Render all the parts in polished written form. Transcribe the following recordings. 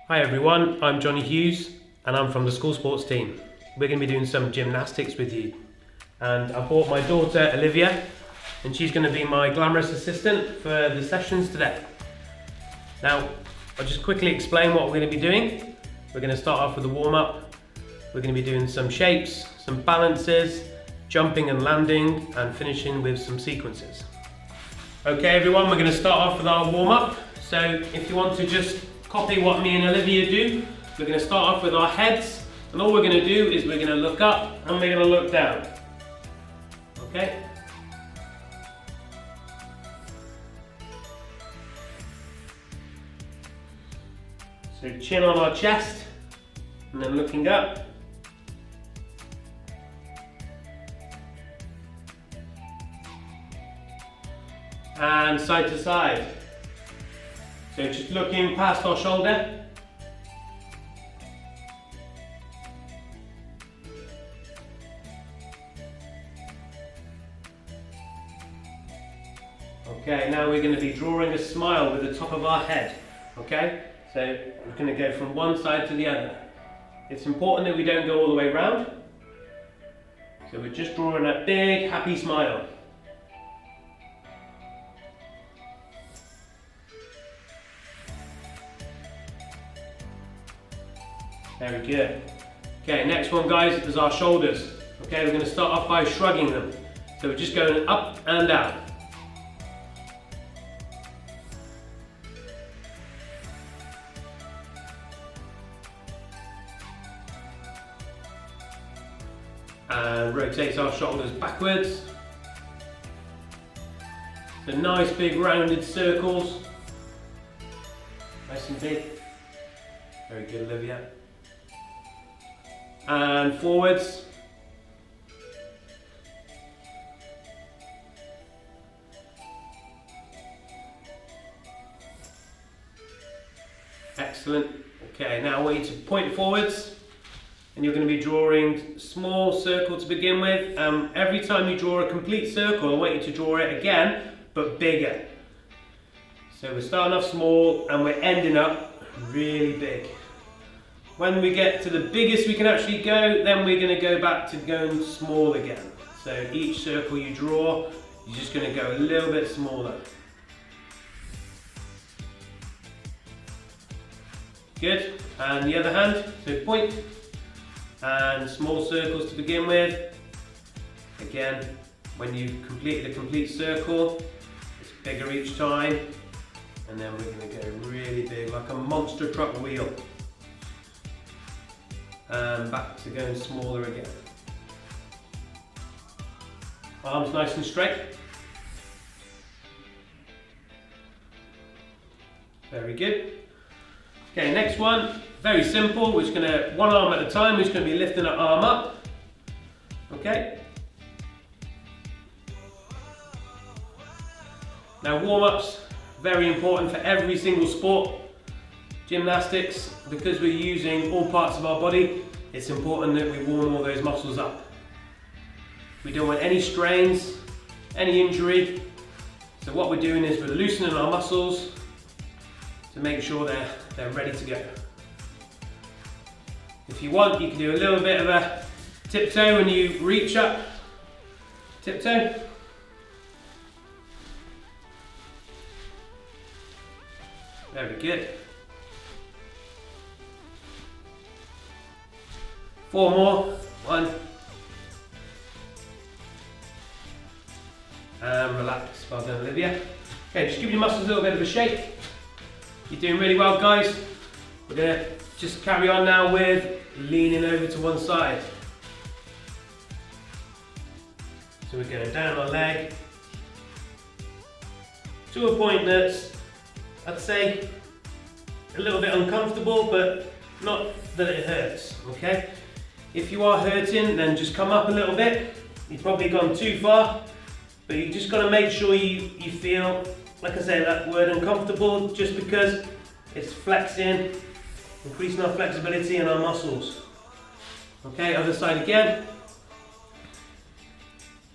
Hi everyone, I'm Jonny Hughes and I'm from the school sports team. We're going to be doing some gymnastics with you. And I brought my daughter Olivia and she's going to be my glamorous assistant for the sessions today. Now, I'll just quickly explain what we're going to be doing. We're going to start off with a warm-up. We're going to be doing some shapes, some balances, jumping and landing, and finishing with some sequences. Okay everyone, we're going to start off with our warm-up. So if you want to just copy what me and Olivia do, we're going to start off with our heads, and all we're going to do is we're going to look up and we're going to look down. Okay? So chin on our chest, and then looking up. And side to side. So just looking past our shoulder. Okay, now we're going to be drawing a smile with the top of our head. Okay, so we're going to go from one side to the other. It's important that we don't go all the way round. So we're just drawing a big happy smile. Very good. Okay, next one guys is our shoulders. Okay, we're going to start off by shrugging them. So we're just going up and down. And rotates our shoulders backwards. So nice big rounded circles. Nice and big. Very good, Olivia. And forwards. Excellent. Okay, now I want you to point forwards, and you're going to be drawing small circle to begin with. Every time you draw a complete circle, I want you to draw it again, but bigger. So we're starting off small and we're ending up really big. When we get to the biggest we can actually go, then we're going to go back to going small again. So each circle you draw, you're just going to go a little bit smaller. Good. And the other hand, so point and small circles to begin with. Again, when you complete the complete circle, it's bigger each time. And then we're going to go really big, like a monster truck wheel. And back to going smaller again. Arms nice and straight. Very good. Okay, next one, very simple. We're just going to, one arm at a time, we're just going to be lifting our arm up. Okay. Now warm-ups, very important for every single sport. Gymnastics, because we're using all parts of our body, it's important that we warm all those muscles up. We don't want any strains, any injury. So what we're doing is we're loosening our muscles to make sure they're ready to go. If you want, you can do a little bit of a tiptoe when you reach up. Tiptoe. Very good. 4 more. 1. And relax. Well done, Olivia. Okay, just give your muscles a little bit of a shake. You're doing really well, guys. We're going to just carry on now with leaning over to one side. So we're going down our leg to a point that's, I'd say, a little bit uncomfortable, but not that it hurts, okay? If you are hurting, then just come up a little bit. You've probably gone too far, but you just got to make sure you feel, like I say, that word uncomfortable, just because it's flexing, increasing our flexibility in our muscles. Okay, other side again.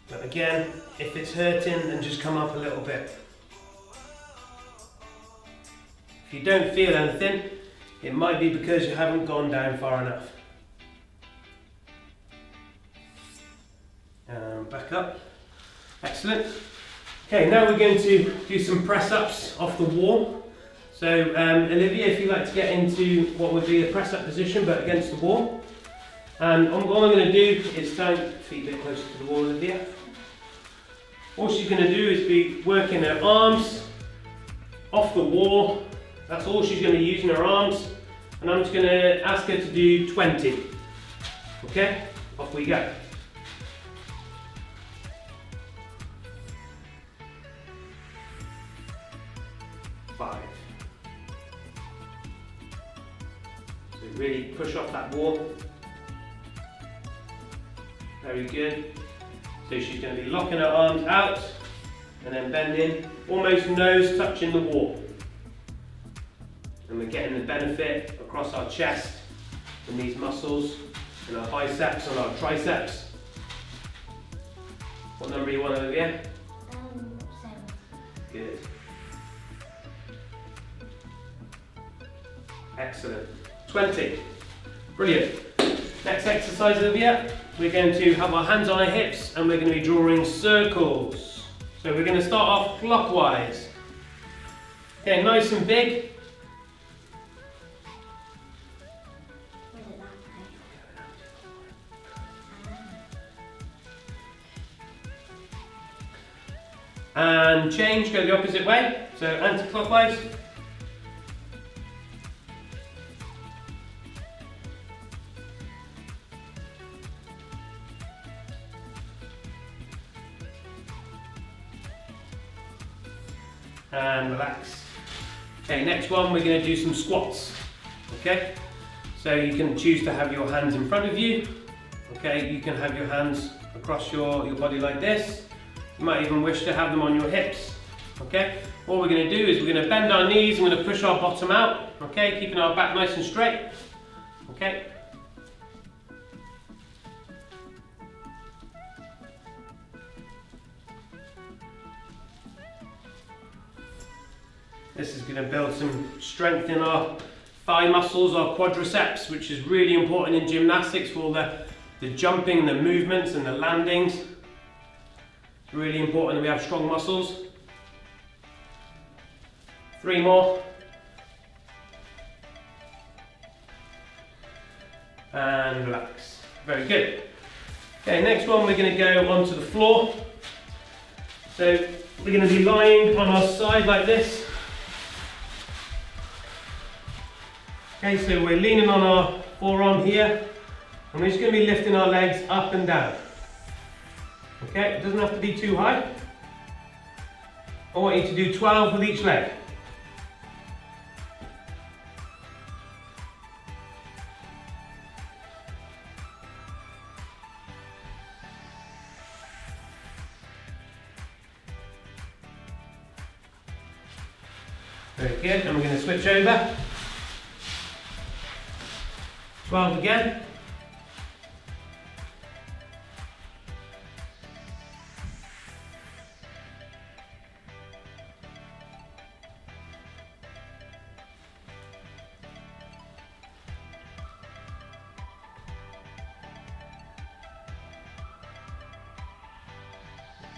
But again, if it's hurting, then just come up a little bit. If you don't feel anything, It might be because you haven't gone down far enough. Back up. Excellent. Okay, now we're going to do some press-ups off the wall. So Olivia, if you'd like to get into what would be a press-up position but against the wall. And all I'm going to do is turn feet a bit closer to the wall, Olivia. All she's going to do is be working her arms off the wall. That's all she's going to use in her arms. And I'm just going to ask her to do 20. Okay? Off we go. 5. So really push off that wall. Very good. So she's going to be locking her arms out and then bending, almost nose touching the wall. And we're getting the benefit across our chest and these muscles and our biceps and our triceps. What number you want, Olivia? 7. Good. Excellent. 20. Brilliant. Next exercise, Olivia. We're going to have our hands on our hips and we're going to be drawing circles. So we're going to start off clockwise. Okay, nice and big. And change, go the opposite way. So anti-clockwise. And relax. Okay, next one we're going to do some squats. Okay, so you can choose to have your hands in front of you. Okay, you can have your hands across your body like this. You might even wish to have them on your hips. Okay, what we're going to do is we're going to bend our knees and we're going to push our bottom out. Okay, keeping our back nice and straight. Okay. This is going to build some strength in our thigh muscles, our quadriceps, which is really important in gymnastics for all the jumping, the movements and the landings. It's really important that we have strong muscles. 3 more. And relax. Very good. Okay, next one we're going to go onto the floor. So we're going to be lying on our side like this. Okay, so we're leaning on our forearm here, and we're just going to be lifting our legs up and down. Okay, it doesn't have to be too high. I want you to do 12 with each leg. Very good, and we're going to switch over. 12 again.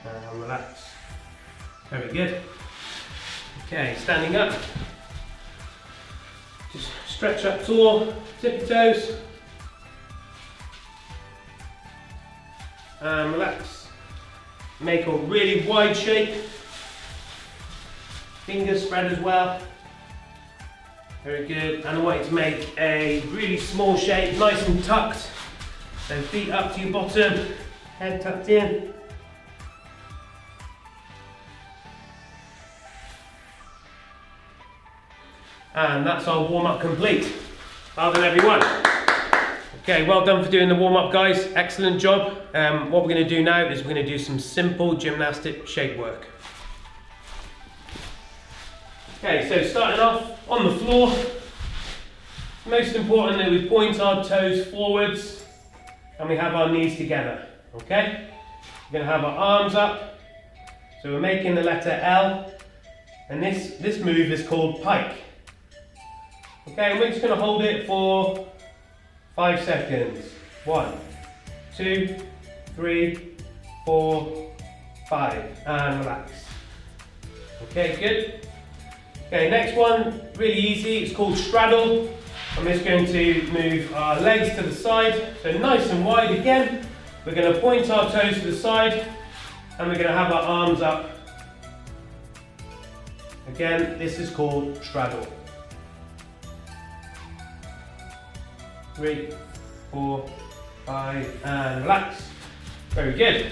And relax. Very good. Okay, standing up. Just stretch up tall, tip your toes. And relax. Make a really wide shape. Fingers spread as well. Very good. And I want you to make a really small shape, nice and tucked. So feet up to your bottom, head tucked in. And that's our warm-up complete. Well done, everyone. Okay, well done for doing the warm-up, guys. Excellent job. What we're going to do now is we're going to do some simple gymnastic shape work. Okay, so starting off on the floor. Most important that we point our toes forwards and we have our knees together. Okay? We're going to have our arms up. So we're making the letter L. And this move is called pike. Okay, and we're just going to hold it for 5 seconds. 1, 2, 3, 4, 5, and relax. Okay, good. Okay, next one, really easy, it's called straddle. I'm just going to move our legs to the side, so nice and wide again. We're going to point our toes to the side, and we're going to have our arms up. Again, this is called straddle. 3, 4, 5, and relax. Very good.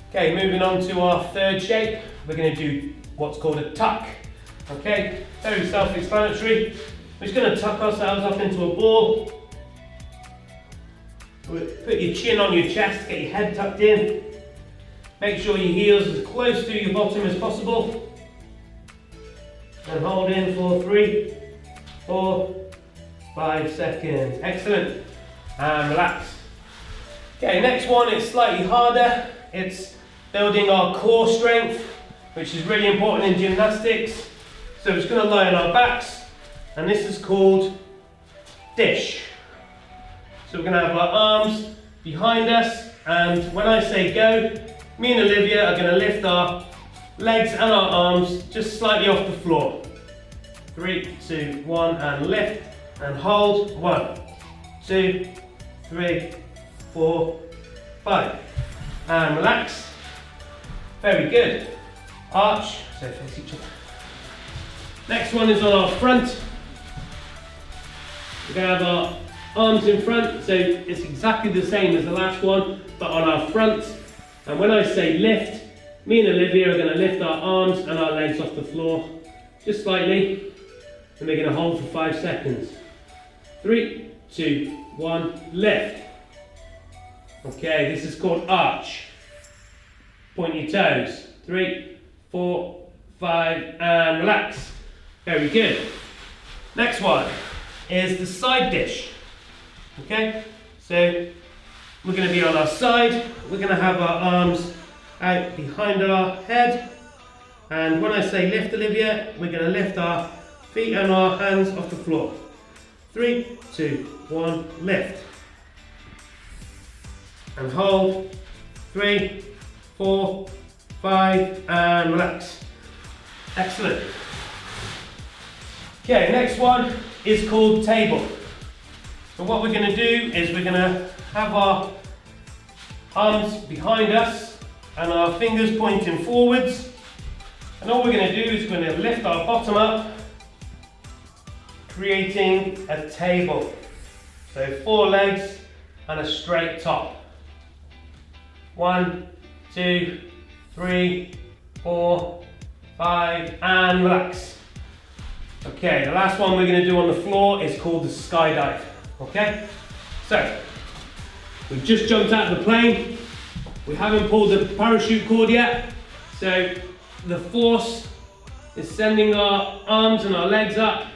Okay, moving on to our third shape, we're going to do what's called a tuck. Okay, very self-explanatory. We're just going to tuck ourselves up into a ball. Put your chin on your chest, get your head tucked in. Make sure your heels are as close to your bottom as possible. And hold in for 3, 4, 5 seconds. Excellent. And relax. Okay, next one is slightly harder. It's building our core strength, which is really important in gymnastics. So we're just going to lie on our backs, and this is called dish. So we're going to have our arms behind us, and when I say go, me and Olivia are going to lift our legs and our arms just slightly off the floor. 3, 2, 1, and lift, and hold. 1, 2, 3, 4, 5, and relax. Very good. Arch, so face each other. Next one is on our front. We're going to have our arms in front, so it's exactly the same as the last one, but on our front. And when I say lift, me and Olivia are going to lift our arms and our legs off the floor, just slightly, and we're going to hold for 5 seconds. 3, 2, 1, lift. Okay, this is called arch. Point your toes. 3, 4, 5, and relax. Very good. Next one is the side dish. Okay, so we're going to be on our side. We're going to have our arms out behind our head. And when I say lift, Olivia, we're going to lift our feet and our hands off the floor. 3, 2, 1, lift. And hold. 3, 4, 5, and relax. Excellent. Okay, next one is called table. So what we're going to do is we're going to have our arms behind us and our fingers pointing forwards. And all we're going to do is we're going to lift our bottom up, creating a table. So 4 legs and a straight top. 1, 2, 3, 4, 5, and relax. Okay, the last one we're going to do on the floor is called the skydive. Okay, so we've just jumped out of the plane. We haven't pulled the parachute cord yet, so the force is sending our arms and our legs up.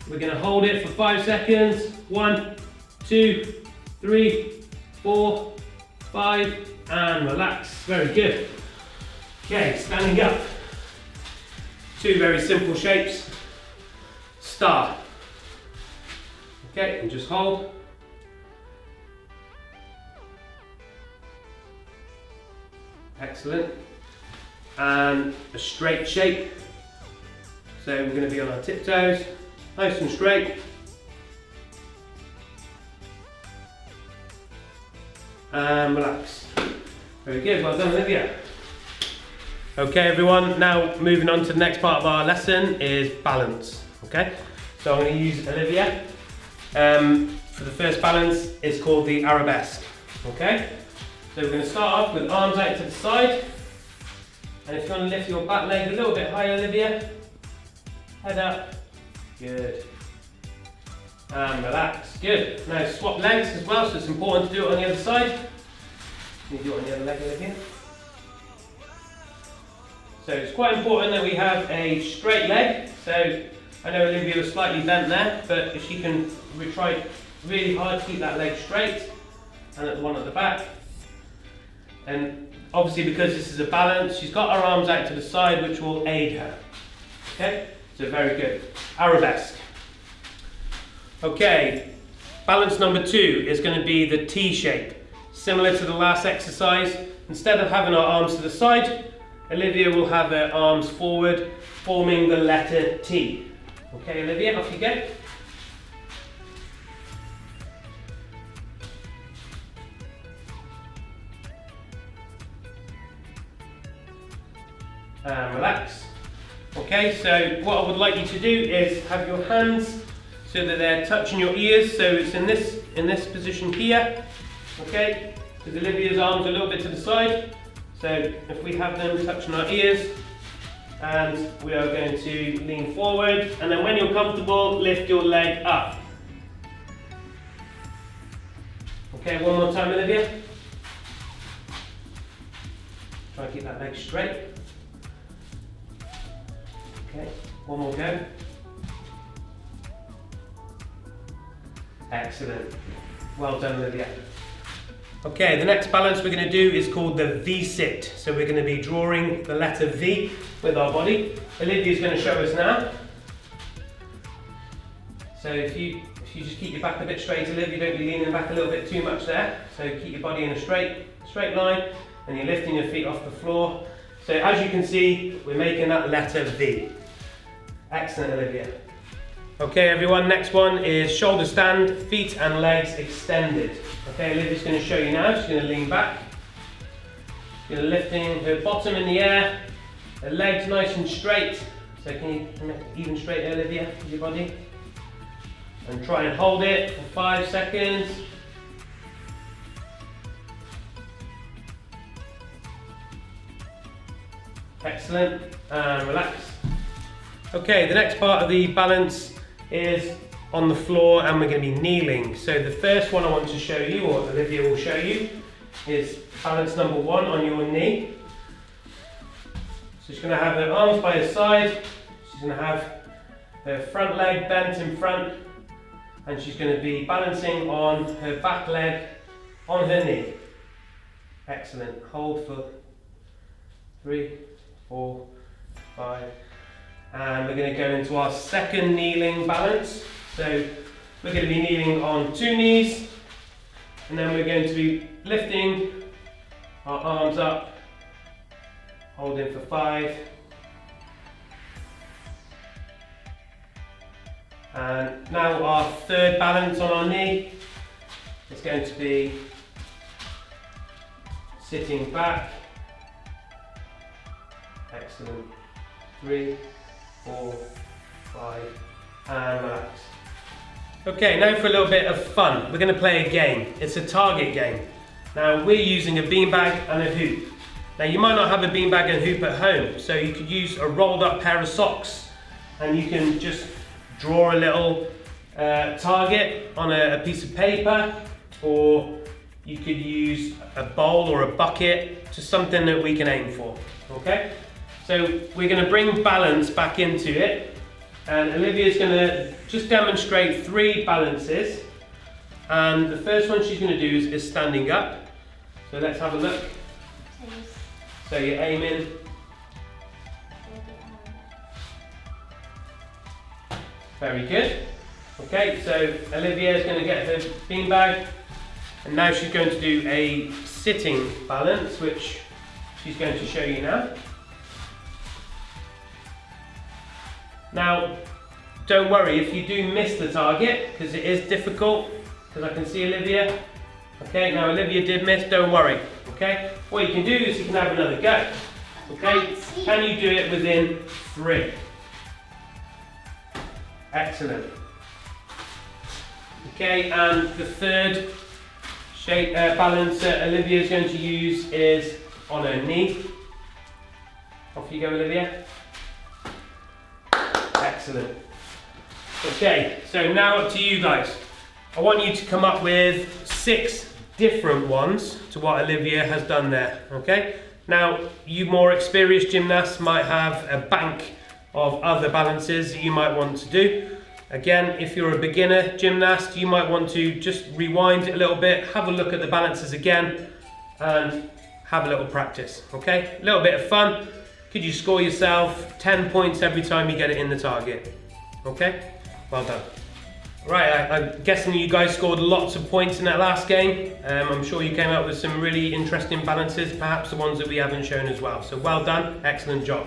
We're going to hold it for 5 seconds. 1, 2, 3, 4, 5, and relax. Very good. Okay, standing up. 2 very simple shapes. Star. Okay, and just hold. Excellent. And a straight shape. So we're going to be on our tiptoes, nice and straight. And relax. Very good, well done, Olivia. Okay everyone, now moving on to the next part of our lesson is balance. Okay, so I'm going to use Olivia. For the first balance, it's called the arabesque. Okay, so we're going to start off with arms out to the side. And if you want to lift your back leg a little bit higher, Olivia, head up, good. And relax, good. Now swap legs as well, so it's important to do it on the other side. You do it on the other leg, Olivia. So it's quite important that we have a straight leg. So I know Olivia was slightly bent there, but if she can try really hard to keep that leg straight, and at the one at the back. And obviously because this is a balance, she's got her arms out to the side, which will aid her. Okay, So very good. Arabesque. Okay, balance number 2 is going to be the T shape. Similar to the last exercise, instead of having our arms to the side, Olivia will have her arms forward, forming the letter T. Okay, Olivia, off you go. And relax. Okay, so what I would like you to do is have your hands so that they're touching your ears. So it's in this position here. Okay, with Olivia's arms a little bit to the side. So if we have them touching our ears, and we are going to lean forward, and then when you're comfortable, lift your leg up. Okay, one more time, Olivia. Try and keep that leg straight. Okay, one more go. Excellent. Well done, Olivia. Okay, the next balance we're going to do is called the V-sit. So we're going to be drawing the letter V with our body. Olivia's going to show us now. So if you just keep your back a bit straight, Olivia, don't be leaning back a little bit too much there. So keep your body in a straight line, and you're lifting your feet off the floor. So as you can see, we're making that letter V. Excellent, Olivia. Okay, everyone, next one is shoulder stand, feet and legs extended. Okay, Olivia's going to show you now. She's going to lean back. She's going to lifting her bottom in the air, her legs nice and straight. So can you make it even straight, Olivia, with your body? And try and hold it for 5 seconds. Excellent, and relax. Okay, the next part of the balance is on the floor, and we're going to be kneeling. So the first one I want to show you, or Olivia will show you, is balance number 1 on your knee. So she's going to have her arms by her side, she's going to have her front leg bent in front, and she's going to be balancing on her back leg on her knee. Excellent. Hold for 3, 4, 5. And we're going to go into our second kneeling balance. So we're going to be kneeling on 2 knees, and then we're going to be lifting our arms up, holding for 5. And now our third balance on our knee is going to be sitting back. Excellent. 3, 4, 5, and relax. Okay, now for a little bit of fun. We're going to play a game. It's a target game. Now we're using a beanbag and a hoop. Now you might not have a beanbag and hoop at home, so you could use a rolled up pair of socks, and you can just draw a little target on a piece of paper, or you could use a bowl or a bucket, just something that we can aim for. Okay? So we're going to bring balance back into it, and Olivia's going to just demonstrate 3 balances, and the first one she's going to do is standing up. So let's have a look. So you're aiming. Very good. Okay, so Olivia is going to get her beanbag, and now she's going to do a sitting balance, which she's going to show you now. Now, don't worry if you do miss the target, because it is difficult, because I can see Olivia. Okay, now Olivia did miss, don't worry. Okay, what you can do is you can have another go. Okay, can you do it within 3? Excellent. Okay, and the third shape balance that Olivia is going to use is on her knee. Off you go, Olivia. Excellent. Okay, so now up to you guys. I want you to come up with 6 different ones to what Olivia has done there. Okay, now you more experienced gymnasts might have a bank of other balances that you might want to do. Again, if you're a beginner gymnast, you might want to just rewind it a little bit, have a look at the balances again, and have a little practice. Okay, a little bit of fun. could you score yourself 10 points every time you get it in the target? Okay, well done. Right, I'm guessing you guys scored lots of points in that last game. I'm sure you came out with some really interesting balances, perhaps the ones that we haven't shown as well. So well done, excellent job.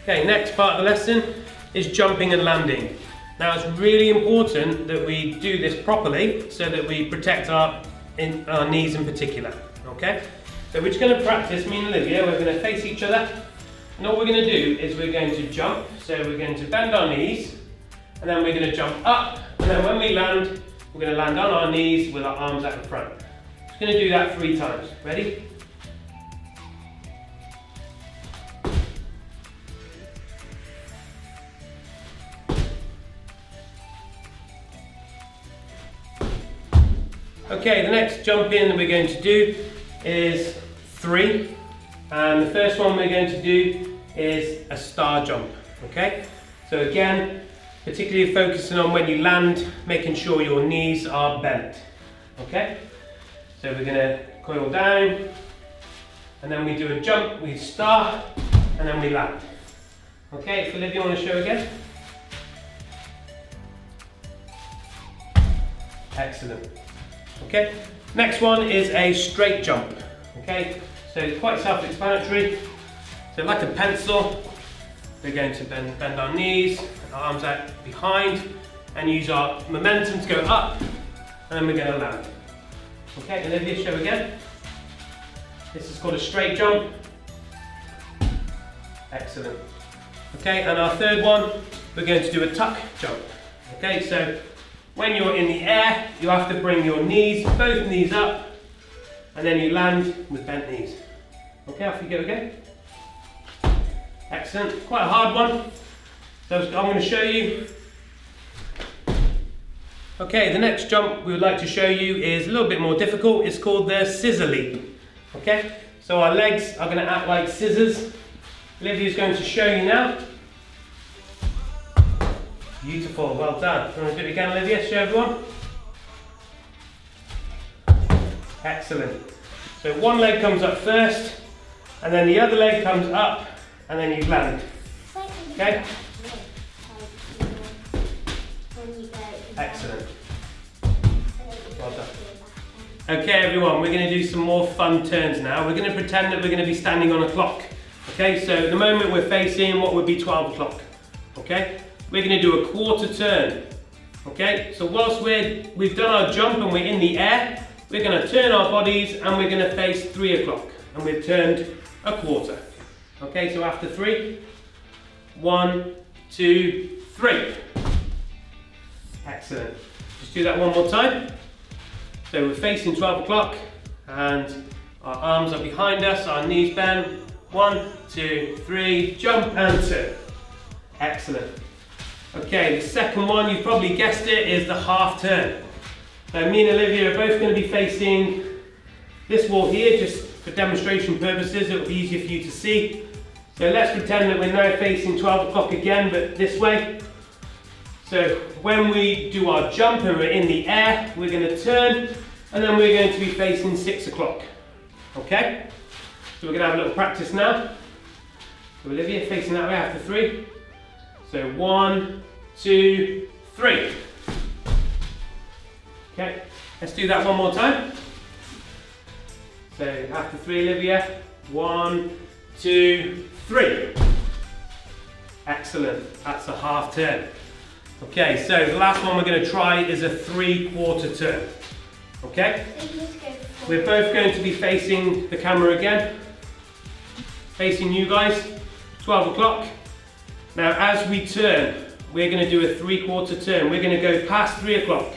Okay, next part of the lesson is jumping and landing. Now it's really important that we do this properly so that we protect our knees in particular. Okay, so we're just going to practice, me and Olivia, we're going to face each other. And all we're going to do is we're going to jump, so we're going to bend our knees, and then we're going to jump up, and then when we land, we're going to land on our knees with our arms out in front. Just going to do that 3 times. Ready? Okay, the next jump in that we're going to do is 3. And the first one we're going to do is a star jump. Okay? So again, particularly focusing on when you land, making sure your knees are bent. Okay? So we're going to coil down, and then we do a jump, we star, and then we land. Okay, if Olivia, you want to show again? Excellent. Okay, next one is a straight jump. Okay, so it's quite self-explanatory. So like a pencil, we're going to bend our knees, arms out behind, and use our momentum to go up, and then we're going to land. Okay, Olivia, show again. This is called a straight jump. Excellent. Okay, and our third one, we're going to do a tuck jump. Okay, so when you're in the air, you have to bring your knees, both knees up, and then you land with bent knees. Okay, off you go again. Excellent, quite a hard one. So I'm going to show you. Okay, the next jump we would like to show you is a little bit more difficult. It's called the scissor leap. Okay, so our legs are going to act like scissors. Olivia's going to show you now. Beautiful, well done. You want to do it again, Olivia? Show everyone. Excellent. So one leg comes up first, and then the other leg comes up, and then you land. Okay? Excellent. Well done. Okay, everyone, we're going to do some more fun turns now. We're going to pretend that we're going to be standing on a clock. Okay, so at the moment we're facing what would be 12 o'clock. Okay? We're going to do a quarter turn. Okay, so whilst we've done our jump and we're in the air, we're going to turn our bodies and we're going to face 3 o'clock. And we've turned a quarter. Okay, so after 3, 1, 2, 3. Excellent. Just do that one more time. So we're facing 12 o'clock and our arms are behind us, our knees bent. 1, 2, 3, jump and turn. Excellent. Okay, the second one, you've probably guessed it, is the half turn. Now me and Olivia are both going to be facing this wall here, just for demonstration purposes, it will be easier for you to see. So let's pretend that we're now facing 12 o'clock again, but this way. So when we do our jump and we're in the air, we're going to turn, and then we're going to be facing 6 o'clock. Okay? So we're going to have a little practice now. So Olivia, facing that way after 3. So 1, 2, 3. Okay, let's do that one more time. So after 3, Olivia. 1, 2, 3. Excellent, that's a half turn. Okay, so the last one we're going to try is a 3/4 turn. Okay? We're both going to be facing the camera again. Facing you guys, 12 o'clock. Now as we turn, we're going to do a 3/4 turn. We're going to go past 3 o'clock.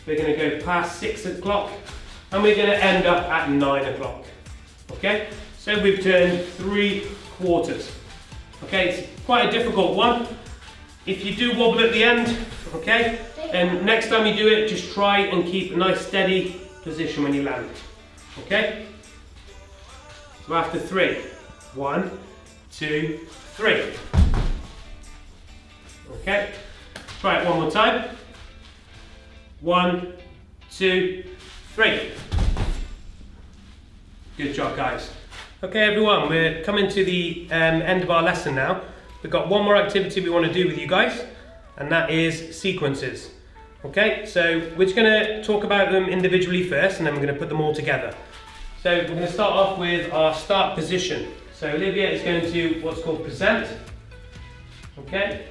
We're going to go past 6 o'clock. And we're going to end up at 9 o'clock. Okay? So we've turned 3 quarters. Okay, it's quite a difficult one. If you do wobble at the end, okay, then next time you do it, just try and keep a nice steady position when you land. Okay? So after 3. 1, 2, 3. Okay, try it one more time. 1, 2, 3. Good job, guys. Okay everyone, we're coming to the end of our lesson now. We've got one more activity we want to do with you guys, and that is sequences. Okay, so we're just going to talk about them individually first, and then we're going to put them all together. So we're going to start off with our start position. So Olivia is going to what's called present. Okay,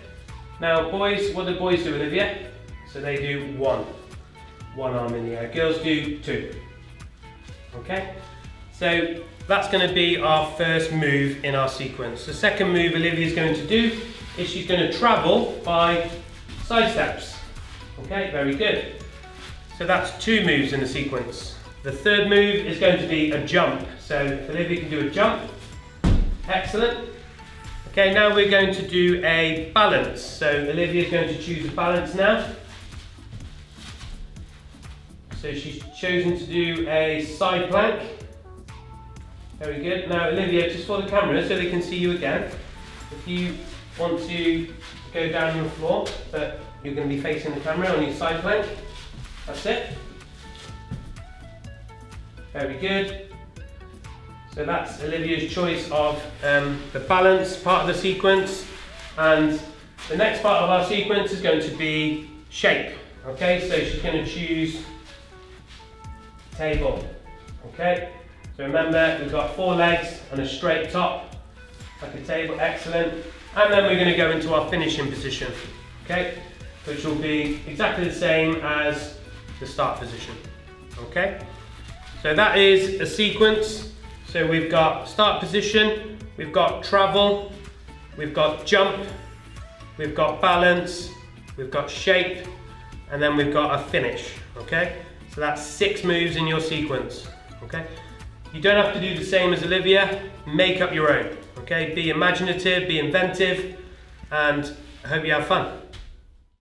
now boys, what do boys do, Olivia? So they do one arm in the air. Girls do two. Okay, so that's going to be our first move in our sequence. The second move Olivia is going to do is she's going to travel by side steps. Okay, very good. So that's two moves in the sequence. The third move is going to be a jump. So if Olivia can do a jump, excellent. Okay, now we're going to do a balance. So Olivia is going to choose a balance now. So she's chosen to do a side plank. Very good. Now Olivia, just for the camera so they can see you again, if you want to go down on the floor, but you're going to be facing the camera on your side plank, that's it. Very good. So that's Olivia's choice of the balance part of the sequence, and the next part of our sequence is going to be shape. Okay, so she's going to choose table. Okay. So remember, we've got 4 legs and a straight top, like a table, excellent. And then we're going to go into our finishing position, okay? Which will be exactly the same as the start position, okay? So that is a sequence. So we've got start position, we've got travel, we've got jump, we've got balance, we've got shape, and then we've got a finish, okay? So that's 6 moves in your sequence, okay? You don't have to do the same as Olivia, make up your own, okay? Be imaginative, be inventive, and I hope you have fun.